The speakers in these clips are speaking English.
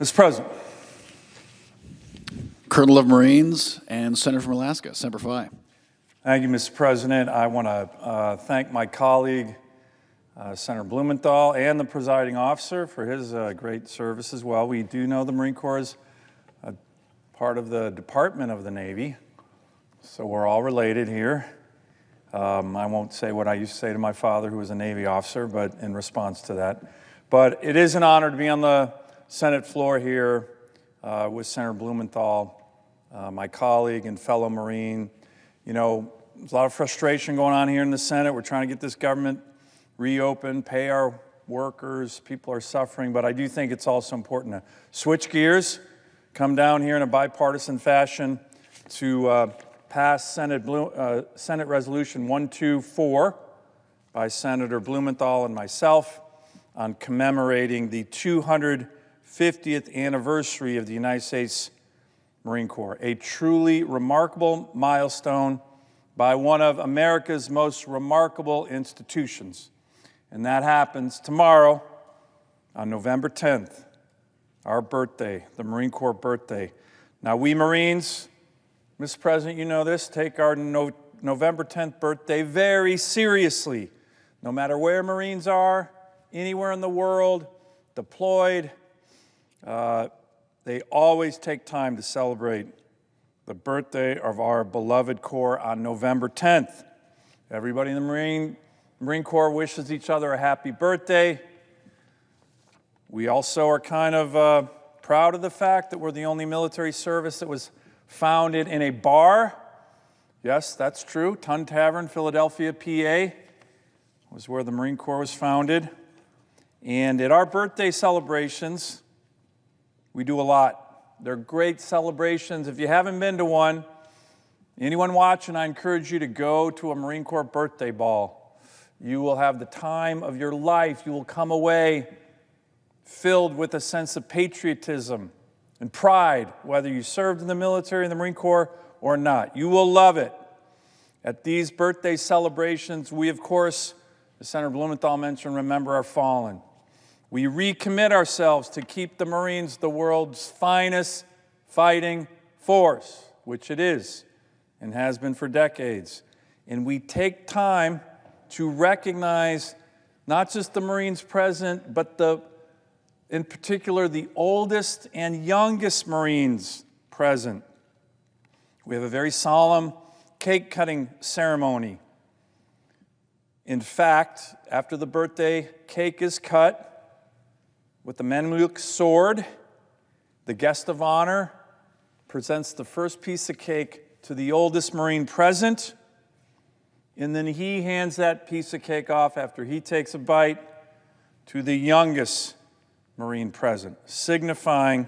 Mr. President. Colonel of Marines and Senator from Alaska, Semper Fi. Thank you, Mr. President. I want to thank my colleague, Senator Blumenthal, and the presiding officer for his great service as well. We do know the Marine Corps is part of the Department of the Navy, so we're all related here. I won't say what I used to say to my father, who was a Navy officer, but in response to that. But it is an honor to be on the Senate floor here with Senator Blumenthal, my colleague and fellow Marine. You know, there's a lot of frustration going on here in the Senate. We're trying to get this government reopened, pay our workers. People are suffering, but I do think it's also important to switch gears, come down here in a bipartisan fashion to pass Senate Resolution 124 by Senator Blumenthal and myself on commemorating the 250th anniversary of the United States Marine Corps, a truly remarkable milestone by one of America's most remarkable institutions. And that happens tomorrow on November 10th, our birthday, the Marine Corps birthday. Now, we Marines, Mr. President, you know this, take our November 10th birthday very seriously. No matter where Marines are, anywhere in the world, deployed, they always take time to celebrate the birthday of our beloved Corps on November 10th. Everybody in the Marine Corps wishes each other a happy birthday. We also are kind of proud of the fact that we're the only military service that was founded in a bar. Yes, that's true. Tun Tavern, Philadelphia, PA, was where the Marine Corps was founded. And at our birthday celebrations, we do a lot. They're great celebrations. If you haven't been to one, anyone watching, I encourage you to go to a Marine Corps birthday ball. You will have the time of your life. You will come away filled with a sense of patriotism and pride, whether you served in the military, in the Marine Corps, or not. You will love it. At these birthday celebrations, we, of course, as Senator Blumenthal mentioned, remember our fallen. We recommit ourselves to keep the Marines the world's finest fighting force, which it is and has been for decades. And we take time to recognize not just the Marines present, but in particular, the oldest and youngest Marines present. We have a very solemn cake-cutting ceremony. In fact, after the birthday cake is cut, with the Menmuk sword, the guest of honor presents the first piece of cake to the oldest Marine present, and then he hands that piece of cake off after he takes a bite to the youngest Marine present, signifying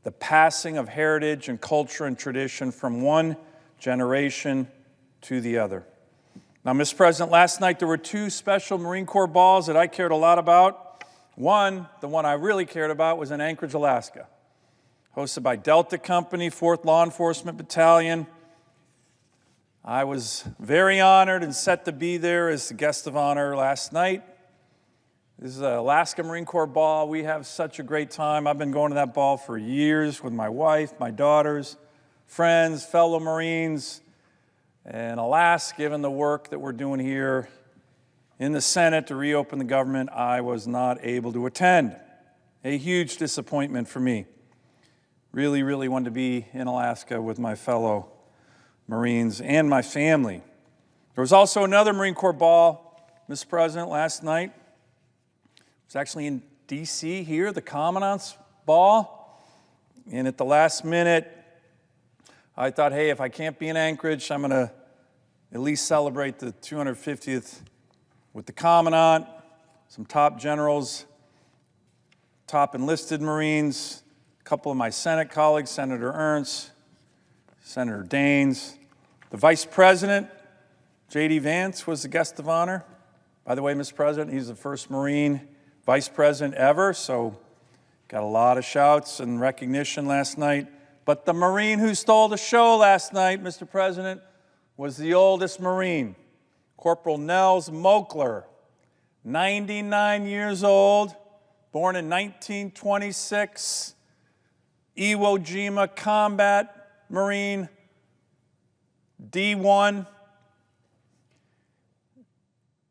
the passing of heritage and culture and tradition from one generation to the other. Now, Mr. President, last night there were two special Marine Corps balls that I cared a lot about. One, the one I really cared about, was in Anchorage, Alaska, hosted by Delta Company, 4th Law Enforcement Battalion. I was very honored and set to be there as the guest of honor last night. This is an Alaska Marine Corps ball. We have such a great time. I've been going to that ball for years with my wife, my daughters, friends, fellow Marines. And alas, given the work that we're doing here in the Senate to reopen the government, I was not able to attend. A huge disappointment for me. Really, really wanted to be in Alaska with my fellow Marines and my family. There was also another Marine Corps ball, Mr. President, last night. It was actually in D.C. here, the Commandant's Ball. And at the last minute, I thought, hey, if I can't be in Anchorage, I'm going to at least celebrate the 250th with the Commandant, some top generals, top enlisted Marines, a couple of my Senate colleagues, Senator Ernst, Senator Daines. The Vice President, J.D. Vance, was the guest of honor. By the way, Mr. President, he's the first Marine Vice President ever, so got a lot of shouts and recognition last night. But the Marine who stole the show last night, Mr. President, was the oldest Marine, Corporal Nels Mokler, 99 years old, born in 1926, Iwo Jima combat Marine, D1,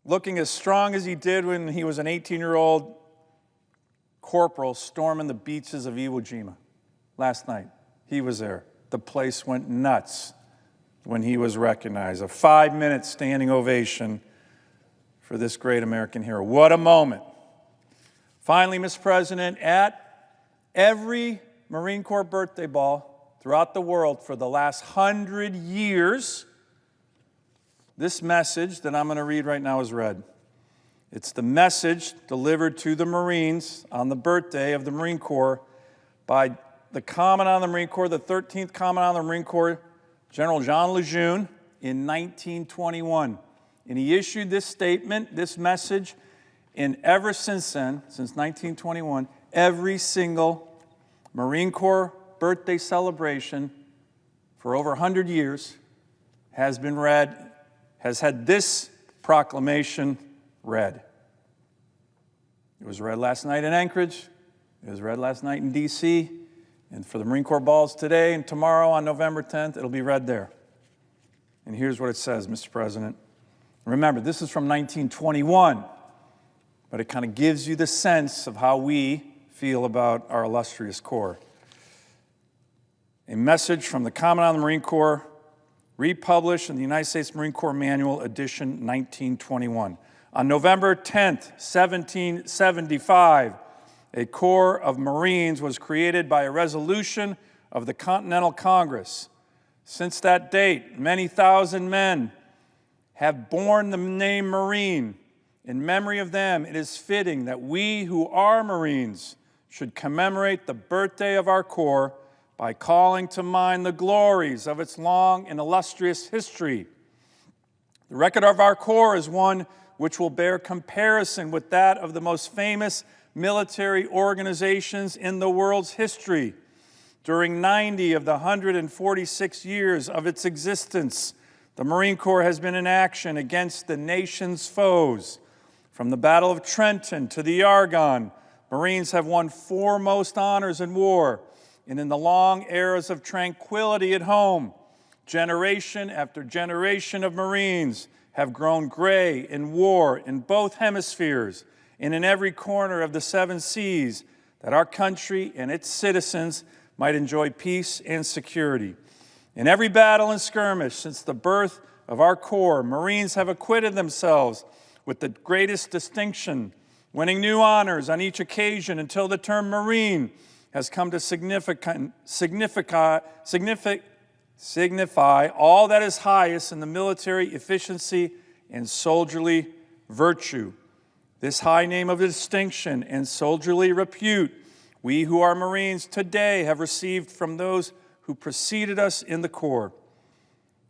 looking as strong as he did when he was an 18-year-old corporal storming the beaches of Iwo Jima last night. He was there. The place went nuts when he was recognized. A 5-minute standing ovation for this great American hero. What a moment. Finally, Mr. President, at every Marine Corps birthday ball throughout the world for the last 100 years, this message that I'm going to read right now is read. It's the message delivered to the Marines on the birthday of the Marine Corps by the Commandant of the Marine Corps, the 13th Commandant of the Marine Corps, General Jean Lejeune, in 1921. And he issued this statement, this message, and ever since then, since 1921, every single Marine Corps birthday celebration for over 100 years has been read, has had this proclamation read. It was read last night in Anchorage. It was read last night in D.C. And for the Marine Corps balls today and tomorrow on November 10th, it'll be read there. And here's what it says, Mr. President. Remember, this is from 1921, but it kind of gives you the sense of how we feel about our illustrious Corps. A message from the Commandant of the Marine Corps, republished in the United States Marine Corps Manual, edition 1921. On November 10th, 1775, a Corps of Marines was created by a resolution of the Continental Congress. Since that date, many thousand men have borne the name Marine. In memory of them, it is fitting that we who are Marines should commemorate the birthday of our Corps by calling to mind the glories of its long and illustrious history. The record of our Corps is one which will bear comparison with that of the most famous military organizations in the world's history. During 90 of the 146 years of its existence, the Marine Corps has been in action against the nation's foes. From the Battle of Trenton to the Argonne, Marines have won foremost honors in war, and in the long eras of tranquility at home, generation after generation of Marines have grown gray in war in both hemispheres and in every corner of the 7 seas, that our country and its citizens might enjoy peace and security. In every battle and skirmish since the birth of our Corps, Marines have acquitted themselves with the greatest distinction, winning new honors on each occasion until the term Marine has come to signify all that is highest in the military efficiency and soldierly virtue. This high name of distinction and soldierly repute, we who are Marines today have received from those who preceded us in the Corps.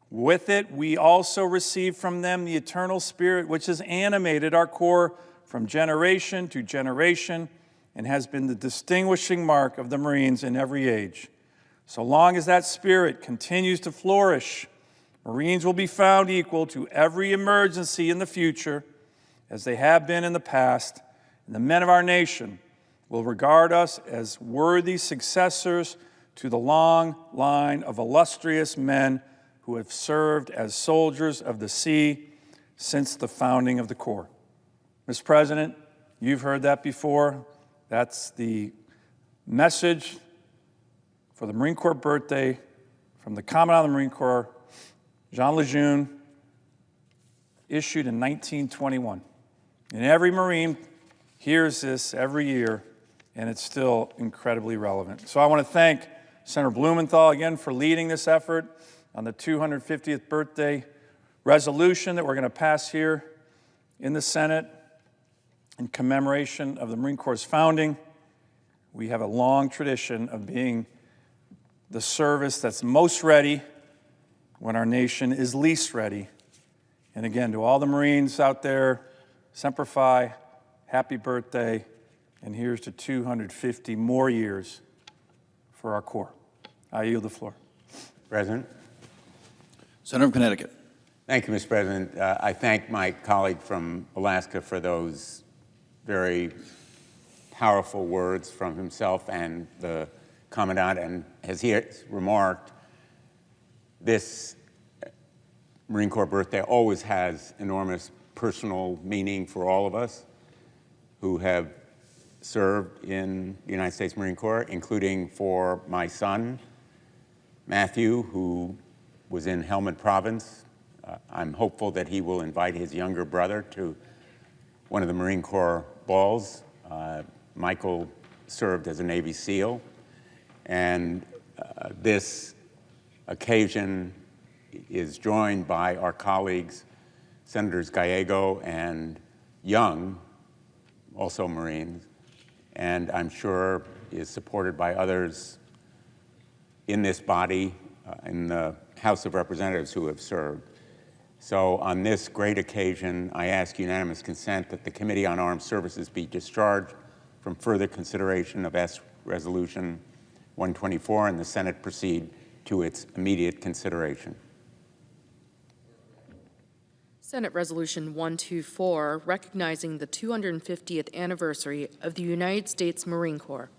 With it, we also receive from them the eternal spirit which has animated our Corps from generation to generation and has been the distinguishing mark of the Marines in every age. So long as that spirit continues to flourish, Marines will be found equal to every emergency in the future, as they have been in the past, and the men of our nation will regard us as worthy successors to the long line of illustrious men who have served as soldiers of the sea since the founding of the Corps. Mr. President, you've heard that before. That's the message for the Marine Corps birthday from the Commandant of the Marine Corps, Jean Lejeune, issued in 1921. And every Marine hears this every year, and it's still incredibly relevant. So I want to thank Senator Blumenthal again for leading this effort on the 250th birthday resolution that we're going to pass here in the Senate in commemoration of the Marine Corps' founding. We have a long tradition of being the service that's most ready when our nation is least ready. And again, to all the Marines out there, Semper Fi, happy birthday, and here's to 250 more years for our Corps. I yield the floor. President. Senator from Connecticut. Thank you, Mr. President. I thank my colleague from Alaska for those very powerful words from himself and the Commandant, and as he has remarked, this Marine Corps birthday always has enormous personal meaning for all of us who have served in the United States Marine Corps, including for my son, Matthew, who was in Helmand Province. I'm hopeful that he will invite his younger brother to one of the Marine Corps balls. Michael served as a Navy SEAL, and this occasion is joined by our colleagues, Senators Gallego and Young, also Marines, and I'm sure is supported by others in this body, in the House of Representatives who have served. So on this great occasion, I ask unanimous consent that the Committee on Armed Services be discharged from further consideration of S Resolution 124 and the Senate proceed to its immediate consideration. Senate Resolution 124, recognizing the 250th anniversary of the United States Marine Corps.